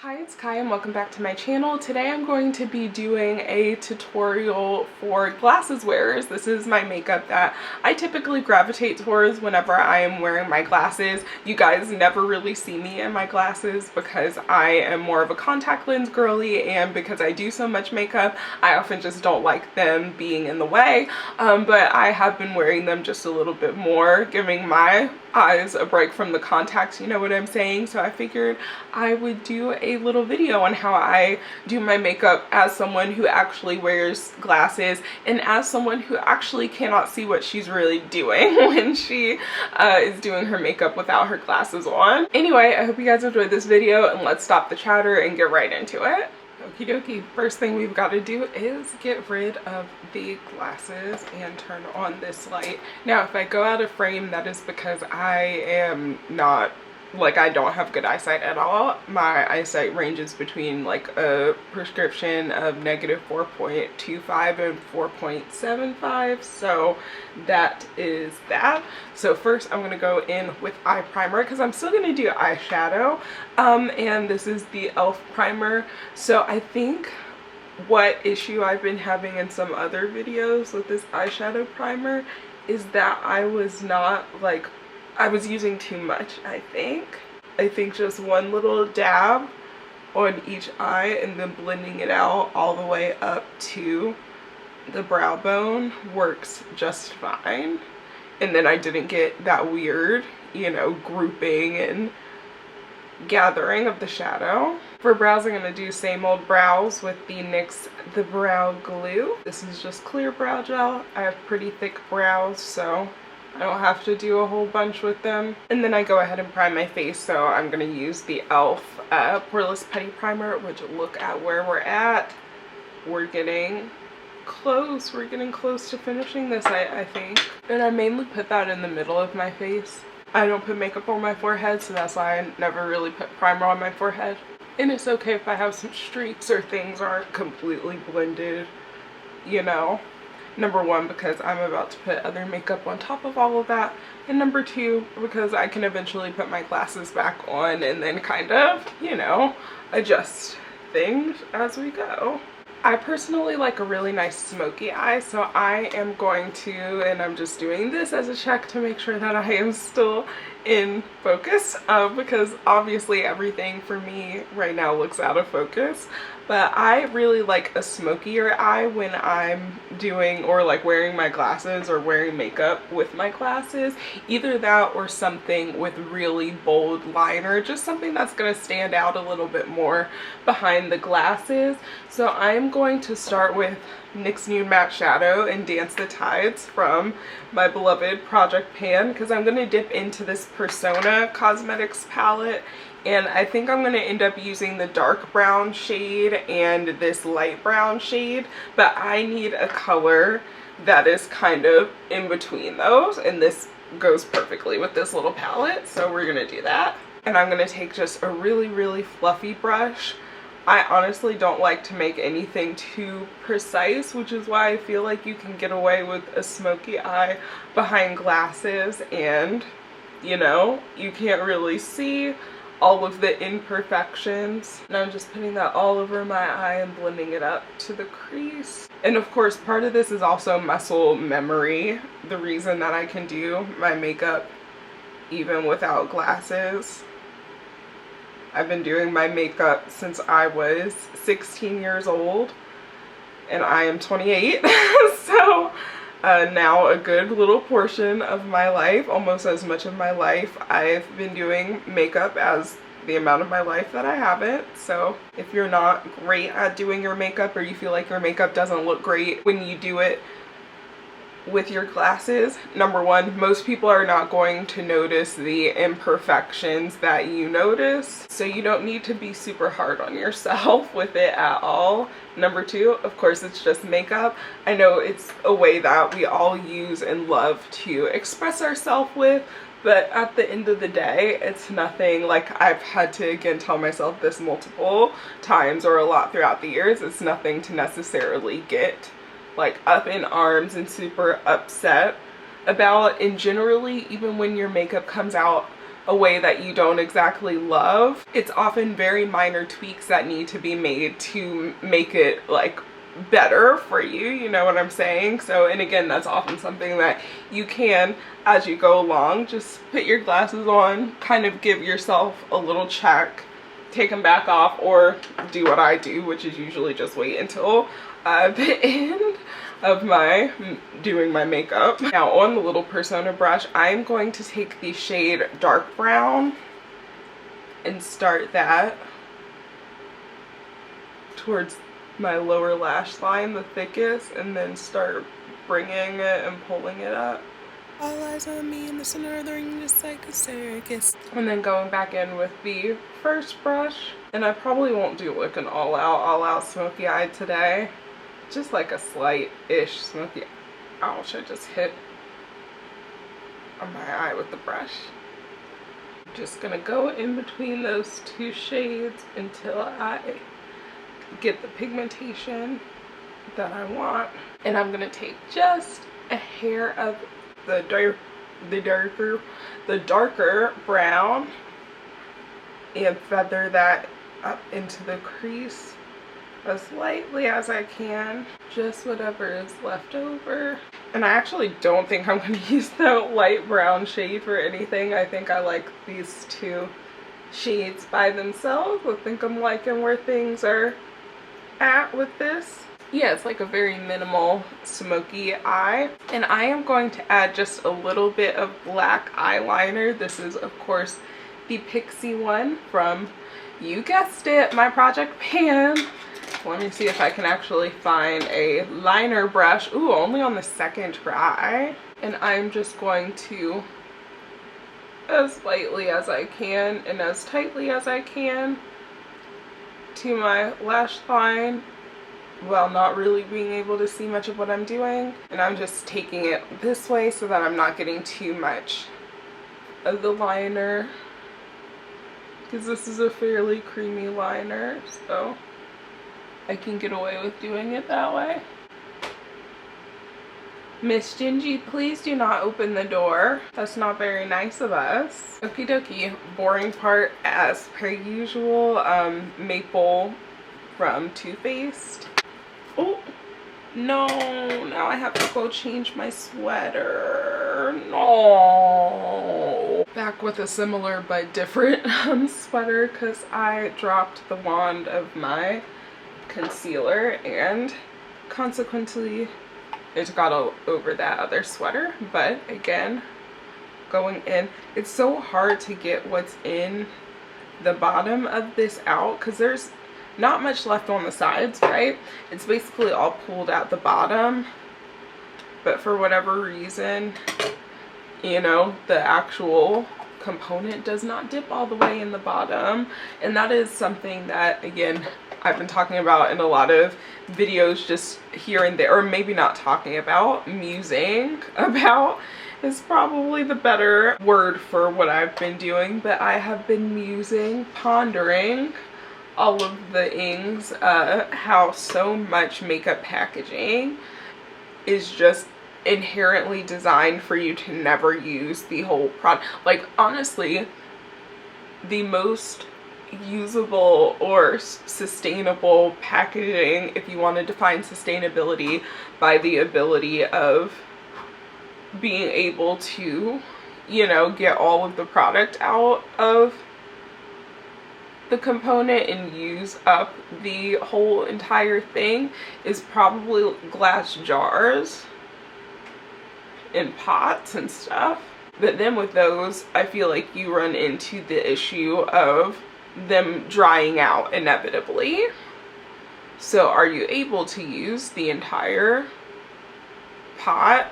Hi, it's Kai and welcome back to my channel. Today I'm going to be doing a tutorial for glasses wearers. This is my makeup that I typically gravitate towards whenever I am wearing my glasses. You guys never really see me in my glasses because I am more of a contact lens girly, and because I do so much makeup, I often just don't like them being in the way. But I have been wearing them just a little bit more, giving my eyes a break from the contacts, you know what I'm saying? So I figured I would do a little video on how I do my makeup as someone who actually wears glasses and as someone who actually cannot see what she's really doing when she is doing her makeup without her glasses on. Anyway, I hope you guys enjoyed this video, and let's stop the chatter and get right into it. Okie dokie, first thing we've got to do is get rid of the glasses and turn on this light. Now, if I go out of frame, that is because I am not, like, I don't have good eyesight at all. My eyesight ranges between like a prescription of -4.25 and 4.75, so that is that. So first I'm gonna go in with eye primer because I'm still gonna do eyeshadow, and this is the e.l.f. primer. So I think what issue I've been having in some other videos with this eyeshadow primer is that I was using too much. I think just one little dab on each eye and then blending it out all the way up to the brow bone works just fine. And then I didn't get that weird, you know, grouping and gathering of the shadow. For brows, I'm going to do same old brows with the NYX The Brow Glue. This is just clear brow gel. I have pretty thick brows, so I don't have to do a whole bunch with them. And then I go ahead and prime my face, so I'm going to use the e.l.f. Poreless Putty Primer, which, look at where we're at. We're getting close. We're getting close to finishing this, I think. And I mainly put that in the middle of my face. I don't put makeup on my forehead, so that's why I never really put primer on my forehead. And it's okay if I have some streaks or things aren't completely blended, you know. Number one, because I'm about to put other makeup on top of all of that. And number two, because I can eventually put my glasses back on and then kind of, you know, adjust things as we go. I personally like a really nice smoky eye, so I am going to, and I'm just doing this as a check to make sure that I am still in focus, because obviously everything for me right now looks out of focus. But I really like a smokier eye when I'm doing or like wearing my glasses or wearing makeup with my glasses. Either that or something with really bold liner, just something that's going to stand out a little bit more behind the glasses. So I'm going to start with NYX Nude Matte Shadow and Dance the Tides from my beloved Project Pan, because I'm going to dip into this Persona Cosmetics palette. And I think I'm going to end up using the dark brown shade and this light brown shade, but I need a color that is kind of in between those, and this goes perfectly with this little palette, so we're going to do that. And I'm going to take just a really fluffy brush. I honestly don't like to make anything too precise, which is why I feel like you can get away with a smoky eye behind glasses and, you know, you can't really see all of the imperfections. And I'm just putting that all over my eye and blending it up to the crease. And of course, part of this is also muscle memory. The reason that I can do my makeup even without glasses. I've been doing my makeup since I was 16 years old, and I am 28. So now a good little portion of my life, almost as much of my life, I've been doing makeup as the amount of my life that I haven't. So if you're not great at doing your makeup, or you feel like your makeup doesn't look great when you do it with your glasses, number one, most people are not going to notice the imperfections that you notice, so you don't need to be super hard on yourself with it at all. Number two, of course, it's just makeup. I know it's a way that we all use and love to express ourselves with, but at the end of the day, it's nothing. Like, I've had to again tell myself this multiple times or a lot throughout the years, it's nothing to necessarily get like up in arms and super upset about. And generally, even when your makeup comes out a way that you don't exactly love, it's often very minor tweaks that need to be made to make it like better for you, you know what I'm saying? So, and again, that's often something that you can, as you go along, just put your glasses on, kind of give yourself a little check, take them back off, or do what I do, which is usually just wait until the end of my doing my makeup. Now on the little persona brush, I'm going to take the shade dark brown and start that towards my lower lash line, the thickest, and then start bringing it and pulling it up. All eyes on me in the center of the ring, just like a circus. And then going back in with the first brush, and I probably won't do like an all out smoky eye today. Just like a slight-ish smoky. Ouch, I just hit on my eye with the brush. I'm just gonna go in between those two shades until I get the pigmentation that I want. And I'm gonna take just a hair of the darker brown and feather that up into the crease as lightly as I can, just whatever is left over. And I actually don't think I'm going to use the light brown shade for anything. I think I like these two shades by themselves. I think I'm liking where things are at with this. Yeah, it's like a very minimal smoky eye. And I am going to add just a little bit of black eyeliner. This is of course the Pixie one from, you guessed it, my Project Pan. Let me see if I can actually find a liner brush. Ooh, only on the second try. And I'm just going to, as lightly as I can and as tightly as I can, to my lash line, while not really being able to see much of what I'm doing. And I'm just taking it this way so that I'm not getting too much of the liner, because this is a fairly creamy liner, so I can get away with doing it that way. Miss Gingy, please do not open the door. That's not very nice of us. Okie dokie, boring part as per usual. Maple from Too Faced. Oh, no, now I have to go change my sweater. No. Back with a similar but different sweater, because I dropped the wand of my concealer and consequently it got all over that other sweater. But again, going in, it's so hard to get what's in the bottom of this out because there's not much left on the sides, right? It's basically all pulled out the bottom, but for whatever reason, you know, the actual component does not dip all the way in the bottom. And that is something that, again, I've been talking about in a lot of videos, just here and there, or maybe not talking about, musing about is probably the better word for what I've been doing. But I have been musing, pondering all of the things, how so much makeup packaging is just inherently designed for you to never use the whole product. Like, honestly, the most usable or sustainable packaging, if you want to define sustainability by the ability of being able to, you know, get all of the product out of the component and use up the whole entire thing, is probably glass jars and pots and stuff. But then with those, I feel like you run into the issue of them drying out inevitably. So are you able to use the entire pot?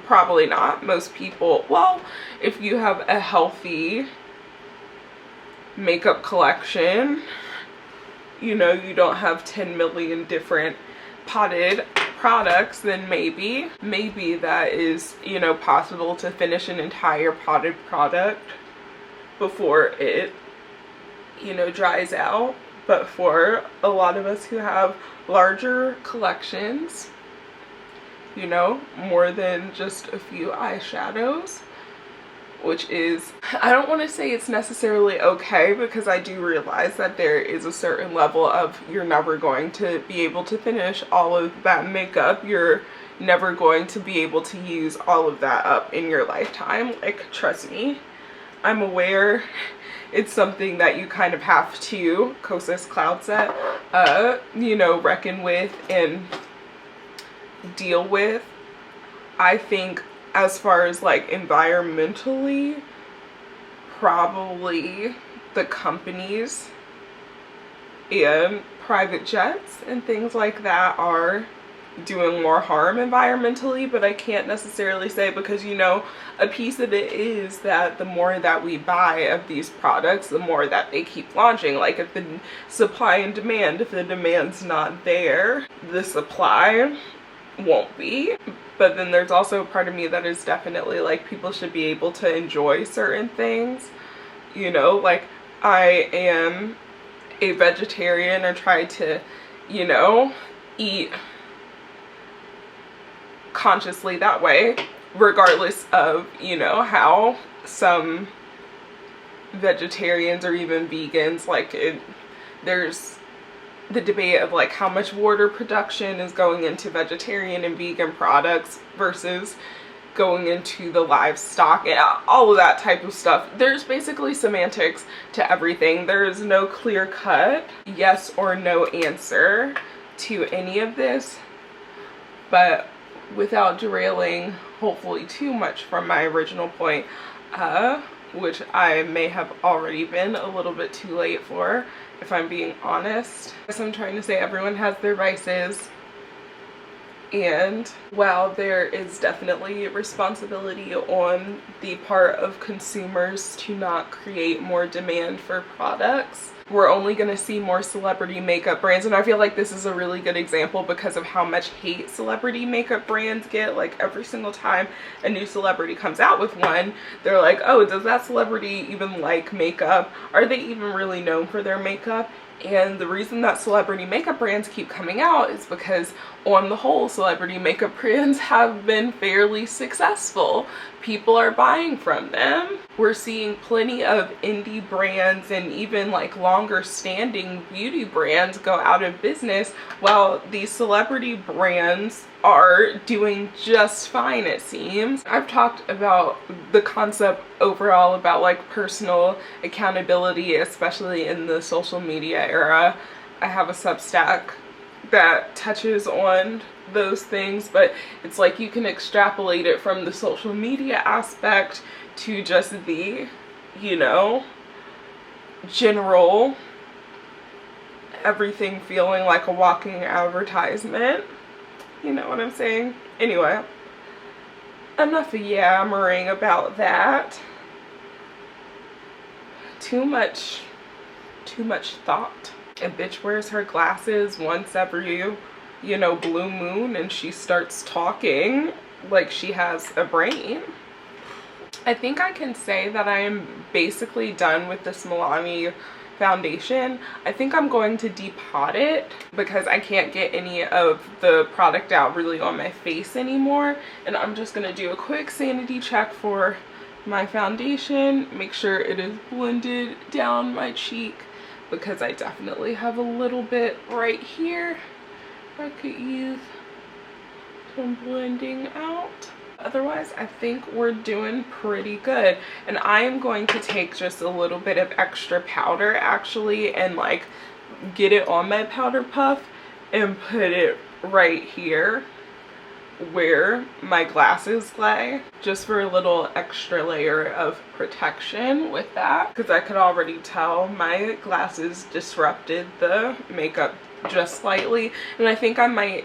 Probably not. Most people, well, if you have a healthy makeup collection, you know, you don't have 10 million different potted products, then maybe that is, you know, possible to finish an entire potted product before it, you know, dries out. But for a lot of us who have larger collections, you know, more than just a few eyeshadows, which is, I don't want to say it's necessarily okay, because I do realize that there is a certain level of you're never going to be able to finish all of that makeup. You're never going to be able to use all of that up in your lifetime. Like, trust me, I'm aware it's something that you kind of have to, Kosas Cloud Set, you know, reckon with and deal with. I think as far as like environmentally, probably the companies and private jets and things like that are doing more harm environmentally, but I can't necessarily say, because, you know, a piece of it is that the more that we buy of these products, the more that they keep launching. Like, if the supply and demand, if the demand's not there, the supply won't be. But then there's also a part of me that is definitely like, people should be able to enjoy certain things, you know, like I am a vegetarian and try to, you know, eat consciously that way, regardless of, you know, how some vegetarians or even vegans, like, there's the debate of like how much water production is going into vegetarian and vegan products versus going into the livestock and all of that type of stuff. There's basically semantics to everything. There is no clear cut yes or no answer to any of this, but without derailing hopefully too much from my original point, which I may have already been a little bit too late for, if I'm being honest. As I'm trying to say, everyone has their vices, and while there is definitely responsibility on the part of consumers to not create more demand for products, we're only going to see more celebrity makeup brands. And I feel like this is a really good example because of how much hate celebrity makeup brands get. Like, every single time a new celebrity comes out with one, they're like, oh, does that celebrity even like makeup? Are they even really known for their makeup? And the reason that celebrity makeup brands keep coming out is because, on the whole, celebrity makeup brands have been fairly successful. People are buying from them. We're seeing plenty of indie brands and even like longer standing beauty brands go out of business, while these celebrity brands are doing just fine, it seems. I've talked about the concept overall about like personal accountability, especially in the social media era. I have a Substack that touches on those things, but it's like you can extrapolate it from the social media aspect to just the, you know, general everything feeling like a walking advertisement. You know what I'm saying? Anyway, enough yammering about that. Too much thought. A bitch wears her glasses once every, you know, blue moon, and she starts talking like she has a brain. I think I can say that I am basically done with this Milani foundation. I think I'm going to depot it because I can't get any of the product out really on my face anymore, and I'm just gonna do a quick sanity check for my foundation, make sure it is blended down my cheek, because I definitely have a little bit right here I could use some blending out. Otherwise, I think we're doing pretty good. And I am going to take just a little bit of extra powder actually and like get it on my powder puff and put it right here where my glasses lay, just for a little extra layer of protection with that, because I could already tell my glasses disrupted the makeup just slightly. And I think I might,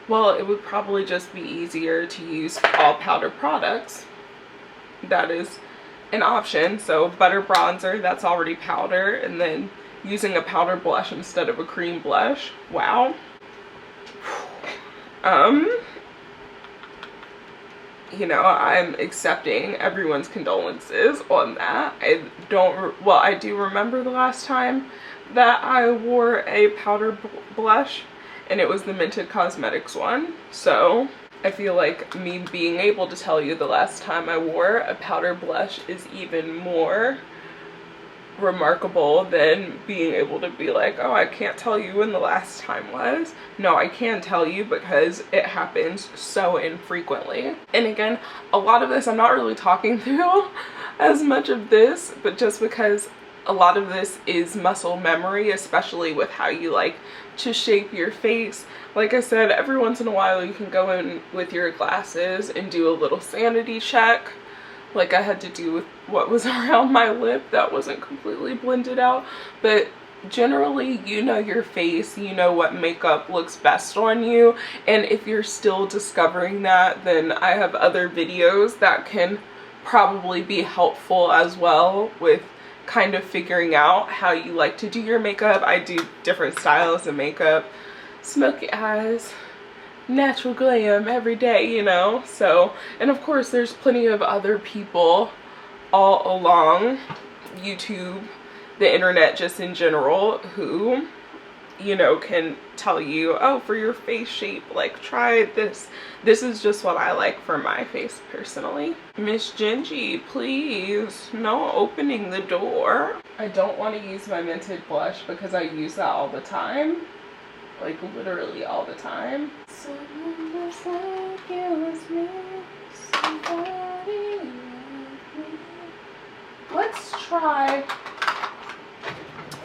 well, it would probably just be easier to use all powder products. That is an option. So butter bronzer, that's already powder, and then using a powder blush instead of a cream blush. Wow. You know, I'm accepting everyone's condolences on that. I do remember the last time that I wore a powder blush, and it was the Mented Cosmetics one. So I feel like me being able to tell you the last time I wore a powder blush is even more remarkable than being able to be like, oh, I can't tell you when the last time was. No, I can tell you because it happens so infrequently. And again, a lot of this I'm not really talking through as much of this, but just because a lot of this is muscle memory, especially with how you like to shape your face. Like I said, every once in a while you can go in with your glasses and do a little sanity check, like I had to do with what was around my lip that wasn't completely blended out. But generally, you know your face, you know what makeup looks best on you, and if you're still discovering that, then I have other videos that can probably be helpful as well with kind of figuring out how you like to do your makeup. I do different styles of makeup, smoky eyes, natural glam every day, you know. So, and of course there's plenty of other people all along YouTube, the internet just in general, who, you know, can tell you, oh, for your face shape, like try this. This is just what I like for my face personally. Miss Gingy, please, no opening the door. I don't want to use my Mented blush because I use that all the time. Like literally all the time. Someone just like you is me, somebody like me. Let's try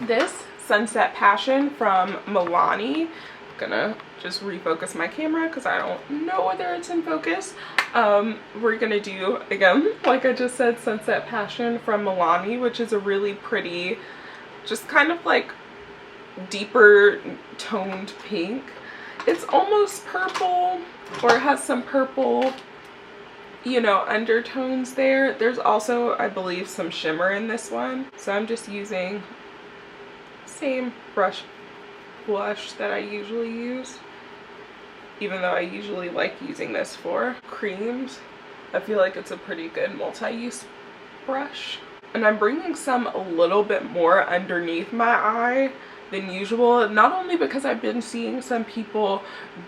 this Sunset Passion from Milani. I'm gonna just refocus my camera because I don't know whether it's in focus. We're gonna do, again, like I just said, Sunset Passion from Milani, which is a really pretty, just kind of like deeper toned pink. It's almost purple, or it has some purple, you know, undertones there. There's also, I believe, some shimmer in this one. So I'm just using same brush blush that I usually use, even though I usually like using this for creams. I feel like it's a pretty good multi-use brush. And I'm bringing some a little bit more underneath my eye than usual, not only because I've been seeing some people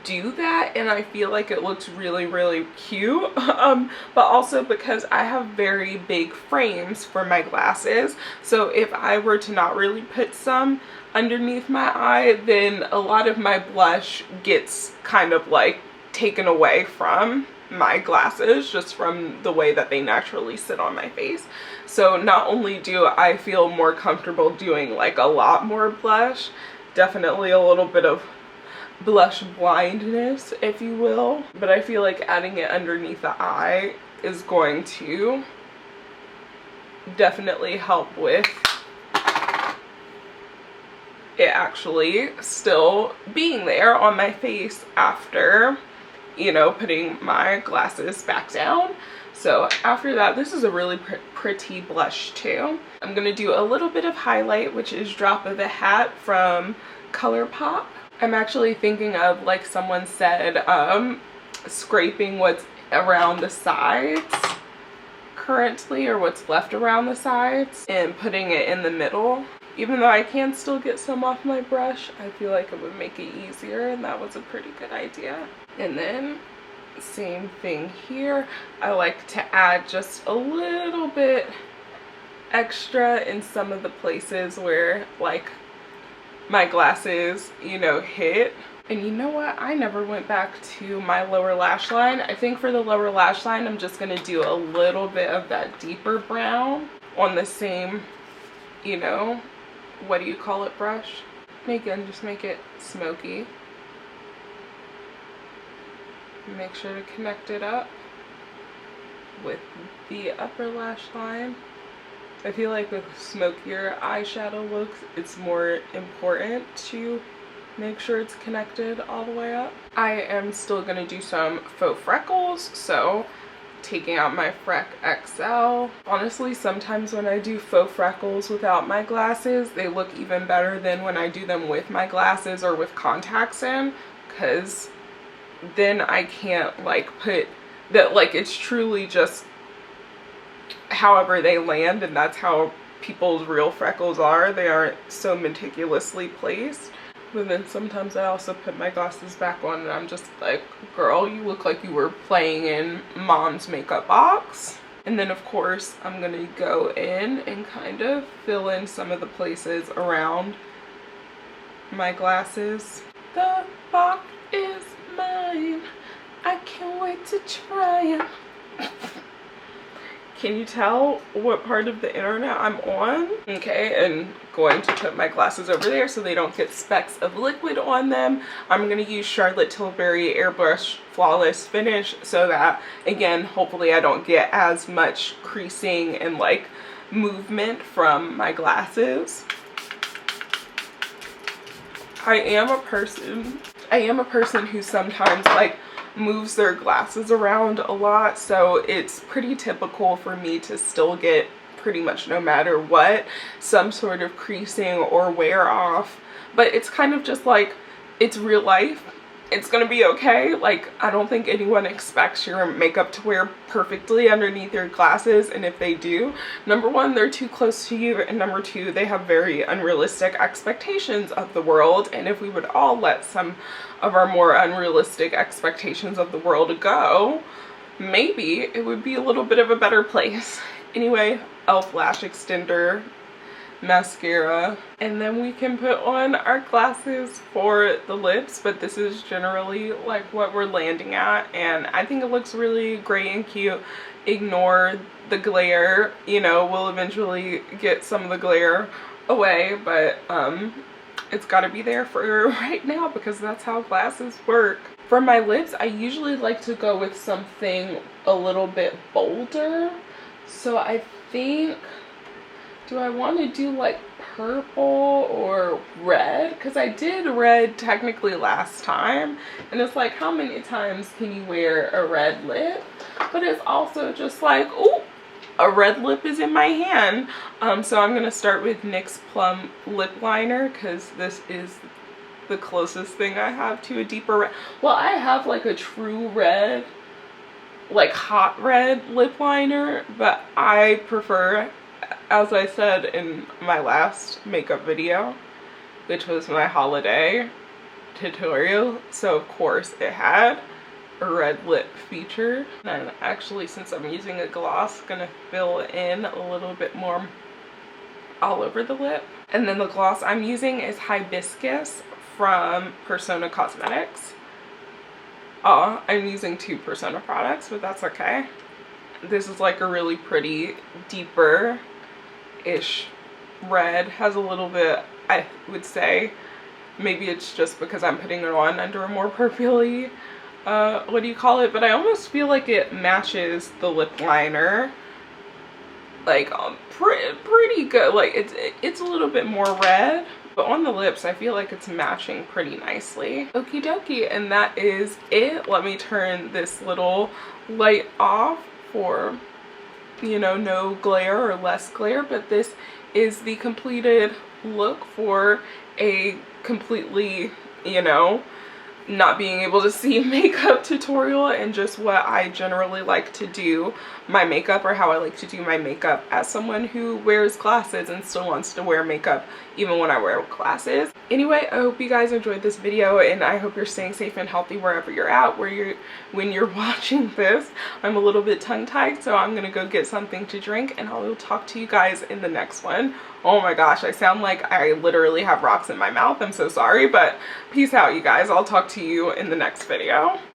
do that and I feel like it looks really, really cute, but also because I have very big frames for my glasses. So if I were to not really put some underneath my eye, then a lot of my blush gets kind of like taken away from my glasses just from the way that they naturally sit on my face. So not only do I feel more comfortable doing like a lot more blush, definitely a little bit of blush blindness, if you will, but I feel like adding it underneath the eye is going to definitely help with it actually still being there on my face after, you know, putting my glasses back down. So after that, this is a really pretty blush too. I'm gonna do a little bit of highlight, which is Drop of a Hat from ColourPop. I'm actually thinking of, like someone said, scraping what's around the sides currently, or what's left around the sides, and putting it in the middle. Even though I can still get some off my brush, I feel like it would make it easier, and that was a pretty good idea. And then same thing here. I like to add just a little bit extra in some of the places where like my glasses, you know, hit. And you know what? I never went back to my lower lash line. I think for the lower lash line, I'm just gonna do a little bit of that deeper brown on the same, you know, what do you call it, brush? Again, just make it smoky. Make sure to connect it up with the upper lash line. I feel like with smokier eyeshadow looks, it's more important to make sure it's connected all the way up. I am still gonna do some faux freckles, so taking out my Freck XL. Honestly, sometimes when I do faux freckles without my glasses, they look even better than when I do them with my glasses or with contacts in, because then I can't like put that, like it's truly just however they land, and that's how people's real freckles are. They aren't so meticulously placed. But then sometimes I also put my glasses back on and I'm just like, girl, you look like you were playing in mom's makeup box. And then of course I'm gonna go in and kind of fill in some of the places around my glasses. The box is mine. I can't wait to try it. Can you tell what part of the internet I'm on? Okay, and going to put my glasses over there so they don't get specks of liquid on them. I'm gonna use Charlotte Tilbury Airbrush Flawless Finish so that, again, hopefully I don't get as much creasing and like movement from my glasses. I am a person who sometimes like moves their glasses around a lot, so it's pretty typical for me to still get, pretty much no matter what, some sort of creasing or wear off. But it's kind of just like, it's real life. It's gonna be okay. Like, I don't think anyone expects your makeup to wear perfectly underneath your glasses, and if they do, number one, they're too close to you, and number two, they have very unrealistic expectations of the world. And if we would all let some of our more unrealistic expectations of the world go, maybe it would be a little bit of a better place. Anyway, e.l.f. lash extender, mascara, and then we can put on our glasses for the lips. But this is generally like what we're landing at, and I think it looks really great and cute. Ignore the glare, you know, we'll eventually get some of the glare away, but it's got to be there for right now because that's how glasses work. For my lips, I usually like to go with something a little bit bolder, so I think, do I want to do like purple or red? Because I did red technically last time, and it's like, how many times can you wear a red lip? But it's also just like, oh, a red lip is in my hand. So I'm gonna start with NYX Plum lip liner because this is the closest thing I have to a deeper red. Well, I have like a true red, like hot red lip liner, but I prefer, as I said in my last makeup video, which was my holiday tutorial, so of course it had a red lip feature. And actually, since I'm using a gloss, gonna fill in a little bit more all over the lip. And then the gloss I'm using is Hibiscus from Persona Cosmetics. Oh, I'm using two Persona products, but that's okay. This is like a really pretty deeper-ish red. Has a little bit, I would say, maybe it's just because I'm putting it on under a more purpley, what do you call it? But I almost feel like it matches the lip liner, like pretty good. Like it's a little bit more red, but on the lips I feel like it's matching pretty nicely. Okie dokie, and that is it. Let me turn this little light off for, you know, no glare or less glare. But this is the completed look for a completely, you know, not being able to see makeup tutorial, and just what I generally like to do my makeup, or how I like to do my makeup as someone who wears glasses and still wants to wear makeup even when I wear glasses. Anyway, I hope you guys enjoyed this video, and I hope you're staying safe and healthy wherever you're at, when you're watching this. I'm a little bit tongue-tied, so I'm gonna go get something to drink, and I will talk to you guys in the next one. Oh my gosh, I sound like I literally have rocks in my mouth. I'm so sorry, but peace out, you guys. I'll talk to you in the next video.